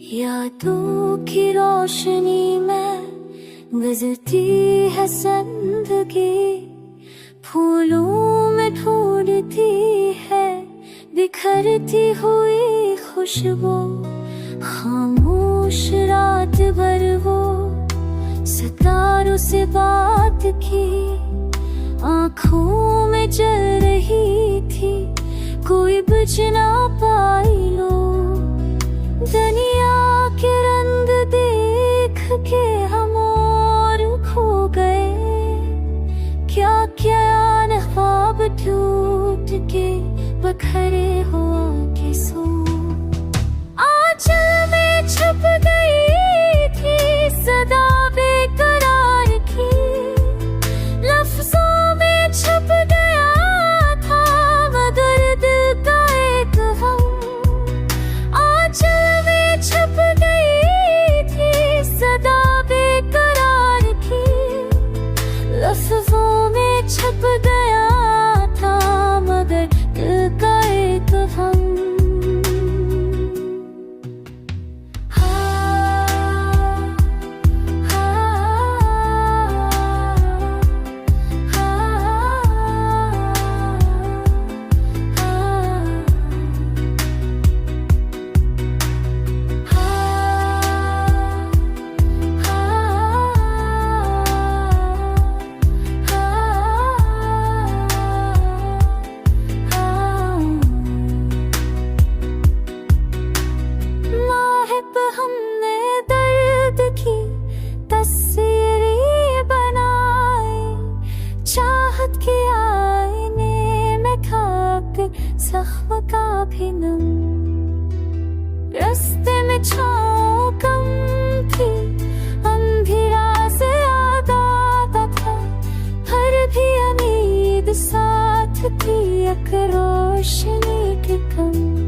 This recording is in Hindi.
यादों की रोशनी में गुजरती है जिंदगी, फूलों में ढूंढती है बिखरती हुई खुशबू। खामोश रात भर वो सितारों से बात की, आँखों में जल रही थी कोई बुझ ना पाई लो। दुनिया के रंग देख के हम और खो गए, क्या क्या न ख्वाब टूट के बखरे हो के सो। आंचल में छुप गई थी सदा बेकरार की, लफ्जों में छुप गया था मगर दिल का एक गम। आंचल में छुप गई थी सदा बेकरार की, लफ्जों में छुप गया था मगर दिल का एक गम। ज़ख्म का भी नम, रास्ते में छाँव कम थी, अंधेरा से याद आता था, हर भी उम्मीद साथ थी, एक रोशनी की कम।